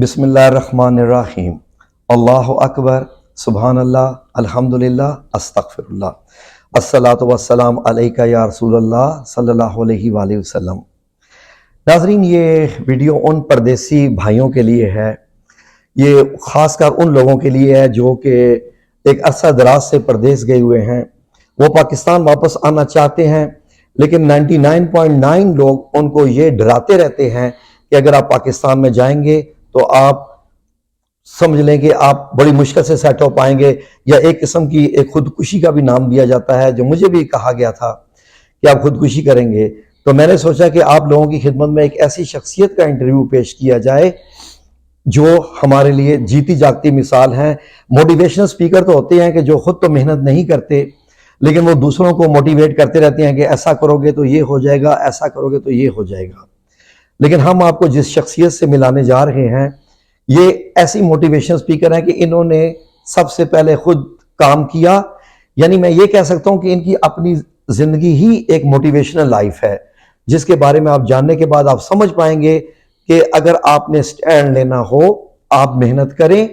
بسم اللہ الرحمن الرحیم، اللہ اکبر، سبحان اللہ، الحمدللہ، استغفر اللہ، الصلاۃ والسلام علیکہ یا رسول اللہ صلی اللہ علیہ وآلہ وسلم۔ ناظرین، یہ ویڈیو ان پردیسی بھائیوں کے لیے ہے، یہ خاص کر ان لوگوں کے لیے ہے جو کہ ایک عرصہ دراز سے پردیس گئے ہوئے ہیں، وہ پاکستان واپس آنا چاہتے ہیں، لیکن 99.9 لوگ ان کو یہ ڈراتے رہتے ہیں کہ اگر آپ پاکستان میں جائیں گے تو آپ سمجھ لیں کہ آپ بڑی مشکل سے سیٹ ہو پائیں گے، یا ایک قسم کی ایک خودکشی کا بھی نام دیا جاتا ہے، جو مجھے بھی کہا گیا تھا کہ آپ خودکشی کریں گے۔ تو میں نے سوچا کہ آپ لوگوں کی خدمت میں ایک ایسی شخصیت کا انٹرویو پیش کیا جائے جو ہمارے لیے جیتی جاگتی مثال ہیں۔ موٹیویشنل سپیکر تو ہوتے ہیں کہ جو خود تو محنت نہیں کرتے، لیکن وہ دوسروں کو موٹیویٹ کرتے رہتے ہیں کہ ایسا کرو گے تو یہ ہو جائے گا، ایسا کرو گے تو یہ ہو جائے گا۔ لیکن ہم آپ کو جس شخصیت سے ملانے جا رہے ہیں، یہ ایسی موٹیویشن سپیکر ہیں کہ انہوں نے سب سے پہلے خود کام کیا، یعنی میں یہ کہہ سکتا ہوں کہ ان کی اپنی زندگی ہی ایک موٹیویشنل لائف ہے، جس کے بارے میں آپ جاننے کے بعد آپ سمجھ پائیں گے کہ اگر آپ نے سٹینڈ لینا ہو، آپ محنت کریں،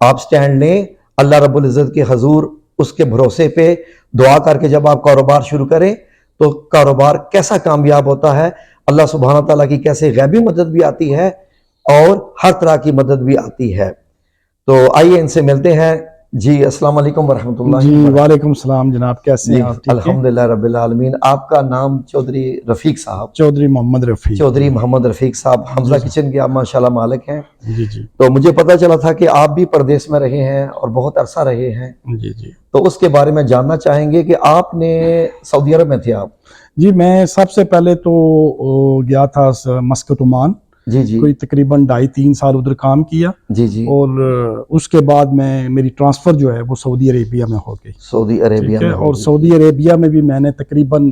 آپ سٹینڈ لیں اللہ رب العزت کے حضور، اس کے بھروسے پہ دعا کر کے جب آپ کاروبار شروع کریں تو کاروبار کیسا کامیاب ہوتا ہے، اللہ سبحانہ تعالیٰ کی کیسے غیبی مدد بھی آتی ہے اور ہر طرح کی مدد بھی آتی ہے۔ تو آئیے ان سے ملتے ہیں۔ جی السلام علیکم ورحمۃ اللہ۔ جی وعلیکم السلام جناب، کیسے ہیں آپ؟ الحمدللہ رب العالمین۔ آپ کا نام چودھری رفیق صاحب؟ چودھری محمد رفیق۔ چودھری محمد رفیق صاحب حمزہ کچن کے آپ ماشاءاللہ مالک ہیں۔ جی جی۔ تو مجھے پتہ چلا تھا کہ آپ بھی پردیس میں رہے ہیں اور بہت عرصہ رہے ہیں، جی جی۔ تو اس کے بارے میں جاننا چاہیں گے کہ آپ نے سعودی عرب میں تھے آپ؟ جی، میں سب سے پہلے تو گیا تھا مسقط عمان، جی جی، کوئی تقریباً 2.5-3 سال ادھر کام کیا، جی جی، اور اس کے بعد میری ٹرانسفر جو ہے وہ سعودی عربیہ میں ہو گئی۔ سعودی عربیہ میں اور سعودی عربیہ میں بھی میں نے تقریباً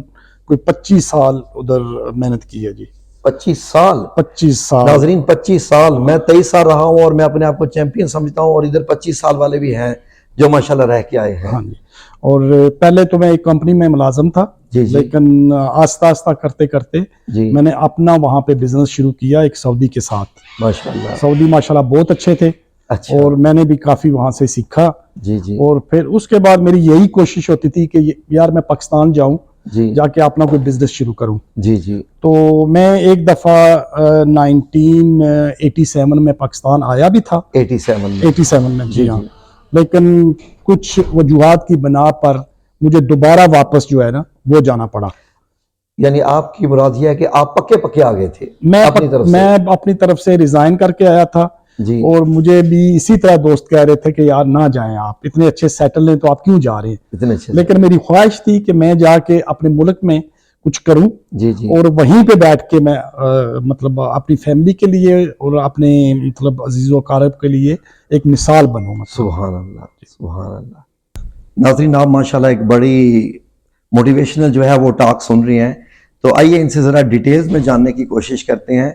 کوئی 25 سال ادھر محنت کی ہے۔ جی 25 سال؟ 25 سال ناظرین، 25 سال! میں 23 سال رہا ہوں اور میں اپنے آپ کو چیمپئن سمجھتا ہوں، اور ادھر 25 سال والے بھی ہیں جو ماشاءاللہ رہ کے آئے ہیں۔ ہاں جی، اور پہلے تو میں ایک کمپنی میں ملازم تھا، لیکن آہستہ آہستہ کرتے کرتے میں نے اپنا وہاں پہ بزنس شروع کیا ایک سعودی کے ساتھ۔ ماشاءاللہ، سعودی ماشاءاللہ بہت اچھے تھے، اور میں نے بھی کافی وہاں سے سیکھا۔ جی جی، اور پھر اس کے بعد میری یہی کوشش ہوتی تھی کہ یار میں پاکستان جاؤں، جا کے اپنا کوئی بزنس شروع کروں۔ جی جی، تو میں ایک دفعہ 1987 میں پاکستان آیا بھی تھا۔ 87 میں، جی ہاں، لیکن کچھ وجوہات کی بنا پر مجھے دوبارہ واپس جو ہے نا وہ جانا پڑا۔ یعنی آپ کی مراد یہ ہے کہ آپ پکے آ گئے تھے؟ میں اپنی طرف سے ریزائن کر کے آیا تھا، اور مجھے بھی اسی طرح دوست کہہ رہے تھے کہ یار نہ جائیں، آپ اتنے اچھے سیٹل ہیں تو آپ کیوں جا رہے ہیں اتنے اچھے؟ لیکن میری خواہش تھی کہ میں جا کے اپنے ملک میں کچھ کروں، اور وہیں پہ بیٹھ کے میں مطلب اپنی فیملی کے لیے اور اپنے مطلب عزیز و اقارب کے لیے ایک مثال بنوں۔ سبحان اللہ، سبحان اللہ۔ ناظرین، آپ ماشاءاللہ ایک بڑی موٹیویشنل جو ہے وہ ٹاک سن رہی ہیں، تو آئیے ان سے ذرا ڈیٹیلز میں جاننے کی کوشش کرتے ہیں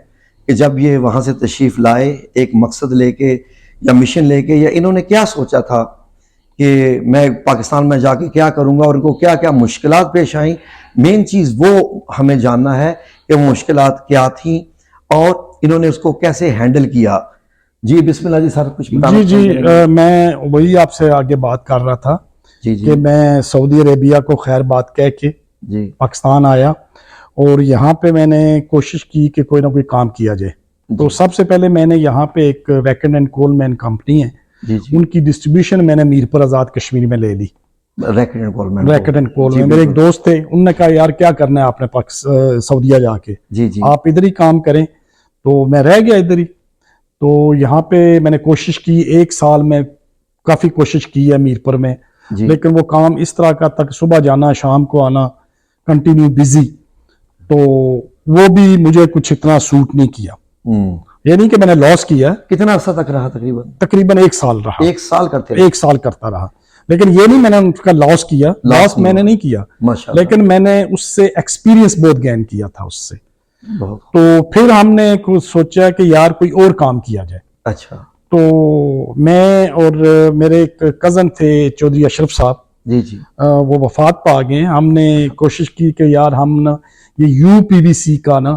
کہ جب یہ وہاں سے تشریف لائے ایک مقصد لے کے یا مشن لے کے، یا انہوں نے کیا سوچا تھا کہ میں پاکستان میں جا کے کیا کروں گا، اور ان کو کیا کیا مشکلات پیش آئیں، مین چیز وہ ہمیں جاننا ہے کہ وہ مشکلات کیا تھیں اور انہوں نے اس کو کیسے ہینڈل کیا۔ جی بسم اللہ جی، سر کچھ بتانا؟ جی، میں وہی آپ سے آگے بات کر رہا تھا کہ میں سعودی عربیہ کو خیر بات کہہ کے پاکستان آیا، اور یہاں پہ میں نے کوشش کی کہ کوئی نہ کوئی کام کیا جائے۔ تو سب سے پہلے میں نے یہاں پہ ایک weekend and cool man company ہے، ان کی ڈسٹریبیوشن میں نے میرپور آزاد کشمیر میں لے لی۔ ریکڈ اینڈ کول میں میرے ایک دوست تھے، انہوں نے کہا یار کیا کرنا ہے آپ نے سعودیہ جا کے، آپ ادھر ہی کام کریں۔ تو میں رہ گیا ادھر ہی۔ تو یہاں پہ میں نے کوشش کی، 1 سال میں کافی کوشش کی ہے میرپور میں، لیکن وہ کام اس طرح کا تک صبح جانا شام کو آنا، کنٹینیو بزی، تو وہ بھی مجھے کچھ اتنا سوٹ نہیں کیا۔ یہ نہیں کہ میں نے لاس کیا۔ کتنا عرصہ تک رہا؟ تقریباً 1 سال رہا۔ 1 سال کرتے؟ 1 سال کرتا رہا، لیکن یہ نہیں میں نے ان کا لاس کیا، لاس میں نے نہیں کیا، لیکن میں نے اس سے ایکسپیرینس بہت گین کیا تھا اس سے۔ تو پھر ہم نے سوچا کہ یار کوئی اور کام کیا جائے۔ اچھا۔ تو میں اور میرے ایک کزن تھے چودھری اشرف صاحب، وہ وفات پا گئے، ہم نے کوشش کی کہ یار ہم نا یہ UPVC کا نا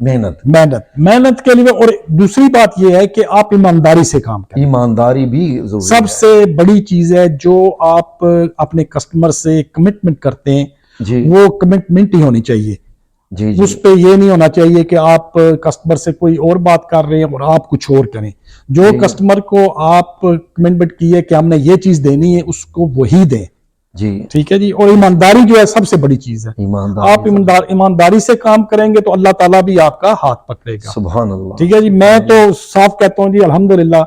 محنت کے لیے. اور دوسری بات یہ ہے کہ آپ ایمانداری سے کام کریں. ایمانداری بھی ضروری ہے. سب سے بڑی چیز ہے جو آپ اپنے کسٹمر سے کمٹمنٹ کرتے ہیں جی وہ کمٹمنٹ ہی ہونی چاہیے. جی اس پہ یہ نہیں ہونا چاہیے کہ آپ کسٹمر سے کوئی اور بات کر رہے ہیں اور آپ کچھ اور کریں. جو کسٹمر کو آپ کمٹمنٹ کی ہے کہ ہم نے یہ چیز دینی ہے اس کو وہی دیں. جی ٹھیک ہے جی. اور ایمانداری جو ہے سب سے بڑی چیز ہے. آپ ایمانداری سے کام کریں گے تو اللہ تعالیٰ بھی آپ کا ہاتھ پکڑے گا. سبحان اللہ. ٹھیک ہے جی. میں تو صاف کہتا ہوں جی الحمدللہ.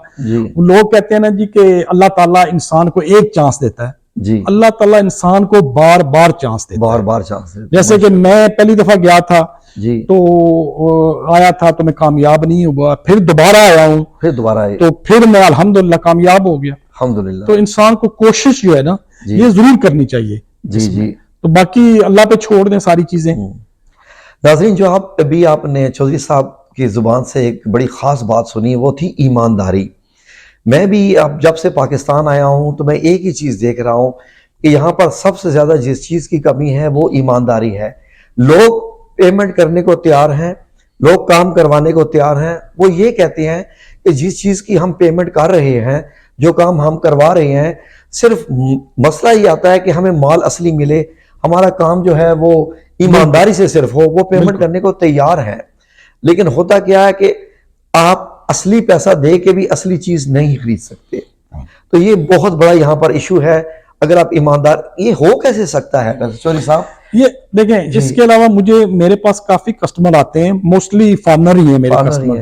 لوگ کہتے ہیں نا جی کہ اللہ تعالیٰ انسان کو ایک چانس دیتا ہے. جی اللہ تعالیٰ انسان کو بار بار چانس دیتا ہے. بار چانس دیتا ہے. جیسے کہ میں پہلی دفعہ گیا تھا جی تو آیا تھا تو میں کامیاب نہیں ہوا. پھر دوبارہ آیا ہوں پھر دوبارہ آئے تو پھر میں الحمدللہ کامیاب ہو گیا. الحمدللہ. تو انسان کو کوشش جو ہے نا یہ ضرور کرنی چاہیے. جی تو باقی اللہ پہ چھوڑ دیں ساری چیزیں. ناظرین جو ابھی آپ نے چودھری صاحب کی زبان سے ایک بڑی خاص بات سنی وہ تھی ایمانداری. میں بھی اب جب سے پاکستان آیا ہوں تو میں ایک ہی چیز دیکھ رہا ہوں کہ یہاں پر سب سے زیادہ جس چیز کی کمی ہے وہ ایمانداری ہے. لوگ پیمنٹ کرنے کو تیار ہیں, لوگ کام کروانے کو تیار ہیں. وہ یہ کہتے ہیں کہ جس چیز کی ہم پیمنٹ کر رہے ہیں, جو کام ہم کروا رہے ہیں, صرف مسئلہ یہ آتا ہے کہ ہمیں مال اصلی ملے, ہمارا کام جو ہے وہ ایمانداری سے صرف ہو. وہ پیمنٹ کرنے کو تیار ہے, لیکن ہوتا کیا ہے کہ آپ اصلی پیسہ دے کے بھی اصلی چیز نہیں خرید سکتے. تو یہ بہت بڑا یہاں پر ایشو ہے. اگر آپ ایماندار, یہ ہو کیسے سکتا ہے چودھری صاحب؟ یہ دیکھیں اس کے علاوہ میرے پاس کافی کسٹمر آتے ہیں, موسٹلی فارنر ہی ہیں میرے کسٹمر.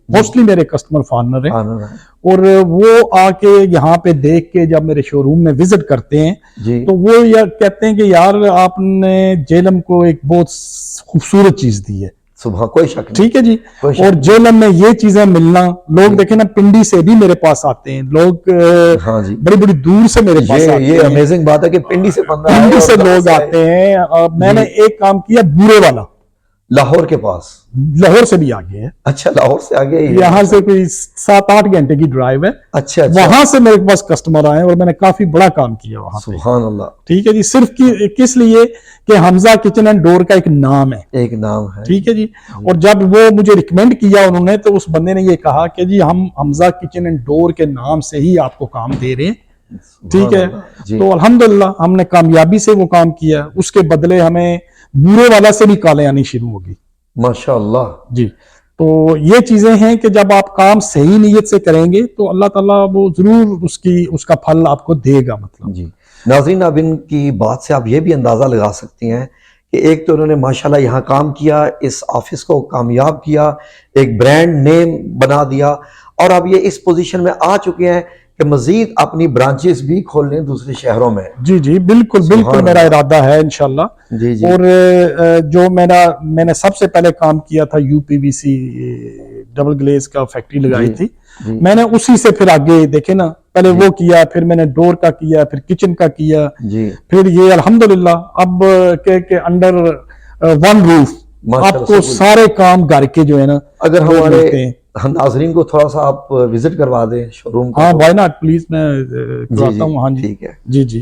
موسٹلی میرے کسٹمر فارنر ہیں. اور وہ آ کے یہاں پہ دیکھ کے جب میرے شو روم میں وزٹ کرتے ہیں تو وہ کہتے ہیں کہ یار آپ نے جیلم کو ایک بہت خوبصورت چیز دی ہے. صبح کوئی شک نہیں. ٹھیک ہے جی. اور جیلم میں یہ چیزیں ملنا, لوگ دیکھیں نا پنڈی سے بھی میرے پاس آتے ہیں لوگ, بڑی بڑی دور سے میرے پاس آتے ہیں. یہ امیزنگ بات ہے کہ پنڈی سے لوگ آتے ہیں. میں نے ایک کام کیا بورے والا, لاہور کے پاس, لاہور سے بھی آگے ہے. اچھا لاہور سے آگے, یہاں سے کوئی 7-8 گھنٹے کی ڈرائیو ہے. اچھا وہاں سے میرے پاس کسٹمر آئے اور میں نے کافی بڑا کام کیا وہاں. سبحان اللہ. ٹھیک ہے جی. صرف کس لیے کہ حمزہ کچن اینڈ ڈور کا ایک نام ہے. ٹھیک ہے جی. اور جب وہ مجھے ریکمینڈ کیا انہوں نے تو اس بندے نے یہ کہا کہ جی ہم حمزہ کچن اینڈ ڈور کے نام سے ہی آپ کو کام دے رہے ہیں. ٹھیک ہے. تو الحمدللہ ہم نے کامیابی سے وہ کام کیا. اس کے بدلے ہمیں بورے والا سے بھی کالیں آنی شروع ہوگی. ماشاءاللہ. جی. تو یہ چیزیں ہیں کہ جب آپ کام صحیح نیت سے کریں گے تو اللہ تعالیٰ وہ ضرور اس کا پھل آپ کو دے گا. مطلب جی ناظرین, اب ان کی بات سے آپ یہ بھی اندازہ لگا سکتی ہیں کہ ایک تو انہوں نے ماشاءاللہ یہاں کام کیا, اس آفس کو کامیاب کیا, ایک برانڈ نیم بنا دیا, اور اب یہ اس پوزیشن میں آ چکے ہیں کہ مزید اپنی برانچز بھی کھول لیں دوسرے شہروں میں. جی جی بالکل میرا ارادہ ہے انشاءاللہ. جی جی. اور جو میں نے سب سے پہلے کام کیا تھا UPVC ڈبل گلیز کا فیکٹری لگائی تھی. میں نے اسی سے پھر آگے دیکھے نا, پہلے وہ کیا, پھر میں نے ڈور کا کیا, پھر کچن کا کیا, پھر یہ الحمدللہ اب کہ انڈر ون روف آپ کو سارے کام گھر کے جو ہے نا. اگر ہمارے ناظرین کو تھوڑا سا آپ وزٹ کروا دیں شو روم. ہاں وائی ناٹ, پلیز میں کرواتا ہوں. ہاں جی. ٹھیک ہے. جی جی.